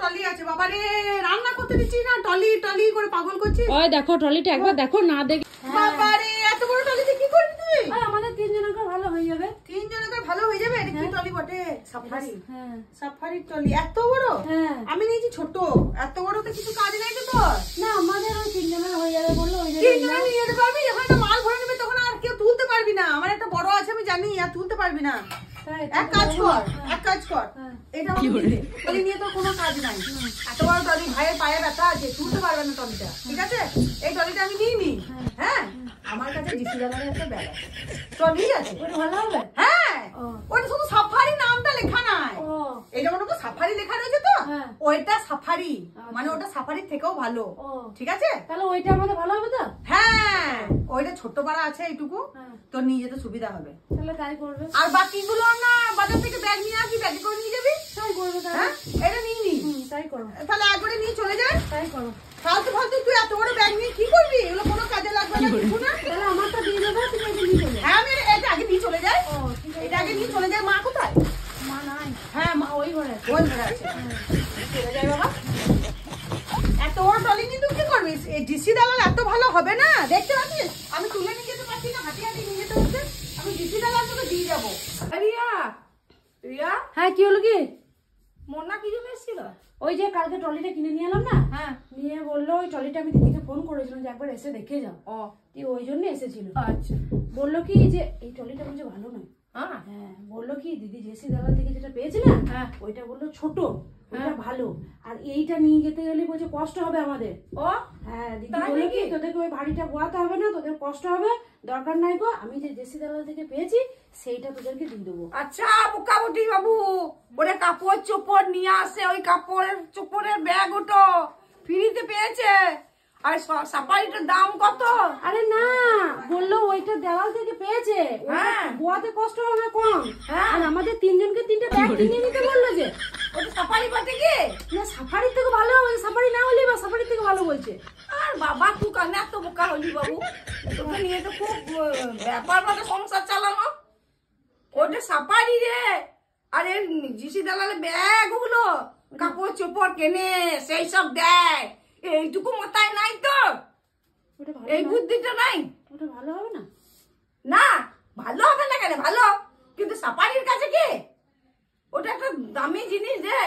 Trolley আছে বাবা রে, রান্না করতে দিচ্ছি না, টলি টলি করে পাগল করছিস। ওই দেখো টলিটা একবার দেখো, না দেখে বাবা রে এত বড় টলিতে কি করবি তুই? আমাদের তিনজনের ভালো হয়ে যাবে। তিনজনের ভালো হয়ে যাবে। এটা কি টলি বটে? সাফারি। হ্যাঁ সাফারি টলি এত বড়। হ্যাঁ আমি নিয়েছি ছোট, এত বড়তে কিছু কাজ নাই তো তোর। না আমাদের ওই তিনজনের হয়ে যাবে বললো, ওই তিনজনে নিয়ে যেতে পারবি, যখন একটা মাল ভরে নেবে তখন আর কেউ তুলতে পারবি না। আমার একটা বড় আছে আমি জানি, আর তুলতে পারবি না। এক কাজ কর, এক কাজ কর, এটা টলি নিয়ে তো কোনো কাজ নাই। এত বড় টলি, ভাইয়ের পায়ে ব্যথা আছে, তুলতে পারবে না টলিটা, ঠিক আছে? এই টলিটা আমি নিয়ে নি। হ্যাঁ আমার কাছে ডিসি দালারের একটা ব্যাগ আছে, টলি আছে, ওটা ভালো হবে। হ্যাঁ ওটা শুধু সাফারি নামটা লেখা নাই, এই যেমন ওটা সাফারি লেখা রয়েছে তো, ওইটা সাফারি মানে ওটা সাফারির থেকেও ভালো, ঠিক আছে? তাহলে ওইটা আমাদের ভালো হবে তো? হ্যাঁ ওইটা ছোট্ট পাড়া আছে এইটুকু, তোর নিয়ে যেতে সুবিধা হবে। তাহলে তাই করবে। আর বাকিগুলো না বাজার থেকে ব্যাগ নিয়ে আসবি, ব্যাগে করে নিয়ে যাবি। তাই করবে। হ্যাঁ এটা নিয়ে নি, তাই করো। তাহলে একবারে নিয়ে চলে যায়। তাই করো। ফালতু ফালতু তুই এত বড় ব্যাগ নিয়ে কি করবি? এগুলো কোনো কাজে লাগবে না, কিছু না। তাহলে আমারটা দিয়ে দেবো, তুমি এটা নিয়ে চলে। হ্যাঁ আমি এটা আগে নিয়ে চলে যাই, এটা আগে নিয়ে চলে যায়। মা কোথায়? মা নাই। হ্যাঁ মা ওই ঘরে। ওই ঘরে আছে, চলে যায় বাবা। এত বড় টলি নিয়ে তুই কি করবি? এই ডিসি দালাল এত ভালো হবে না, দেখতে পাচ্ছিস আমি তুলে নিয়ে যেতে পারছি না, হাঁটি হাঁটি নিয়ে যেতে হচ্ছে। আমি ডিসি দালাল তোকে দিয়ে যাবো। রিয়া রিয়া হ্যাঁ কি হলো কি? মোনা কি জন্য এসেছিল? ওই যে কালকে ট্রলিটা কিনে নিয়ে এলাম না, হ্যাঁ নিয়ে বললো ওই ট্রলিটা আমি দিদিকে ফোন করেছিলাম যে একবার এসে দেখে যাও। ও ওই জন্য এসেছিল। আচ্ছা বললো কি যে এই ট্রলিটা বলছে ভালো নয়। হ্যাঁ বললো কি দিদি জেসি দালাল থেকে যেটা পেয়েছে না, ওইটা বললো ছোট, ওইটা ভালো, আর এইটা নিয়ে যেতে গেলে বলছে কষ্ট হবে আমাদের। ও হ্যাঁ দিদি বললো কি তোদেরকে ওই ভারীটা বোয়াতে হবে না, তোদের কষ্ট হবে, দরকার নাই গো, আমি যে জেসি দালাল থেকে পেয়েছি সেইটা তোদেরকে দিয়ে দেবো। আচ্ছা বুকাবুটি বাবু, ওরে কাপড় চোপড় নিয়ে আসে, ওই কাপড়ের চোপড়ের ব্যাগ ওটো ফ্রিতে পেয়েছে। আর সাফারিটার দাম কত? আরে না বললো ওইটা দেওয়াল থেকে পেয়েছে, বোয়াতে কষ্ট হবে কম। আর আমাদের তিনজনকে তিনটা ব্যাগ কিনে নিতে বললো যে। ওটা সাফারি পাতে কি না সাফারির থেকে ভালো হবে, সাফারি না হলে বা সাফারির থেকে ভালো বলছে। আর বাবা তুই কানে এত বোকা হলি বাবু, তোকে নিয়ে তো খুব ব্যাপার মানে সংসার চালানো। ওটা সাফারি রে, আরে জিসি দালালের ব্যাগ ওগুলো কাপড় চোপড় কেনে সেই সব দেয়, এইটুকু মাথায় নাই তো, এই বুদ্ধিটা নাই। ওটা ভালো হবে না? না ভালো হবে না কেন, ভালো, কিন্তু সাফারির কাছে কি ওটা একটা দামি জিনিস রে।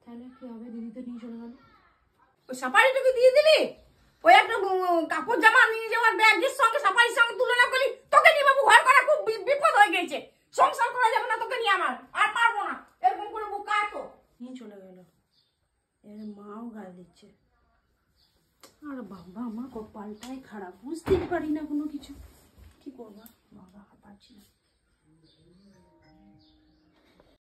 তাহলে কি হবে? দিদি তো নিয়ে চলে গেল। ওই সাফারিটাকে দিয়ে দিলি, ওই একটা কাপড় জামা নিয়ে যাওয়ার ব্যাগের সঙ্গে সাফারির সঙ্গে তুলনা করলি, তোকে নিয়ে বাবু ঘর করা খুব বিপদ হয়ে গেছে, সংসার করা যাবে না তোকে নিয়ে, আমার আর পারবো না এরকম করে বোকা তো নিয়ে চলে গেল। এর মাও গাল দিচ্ছে। আর বাবা আমার কপালটাই খারাপ, বুঝতেই পারি না কোনো কিছু, কি করবো বাবা, পারছি না।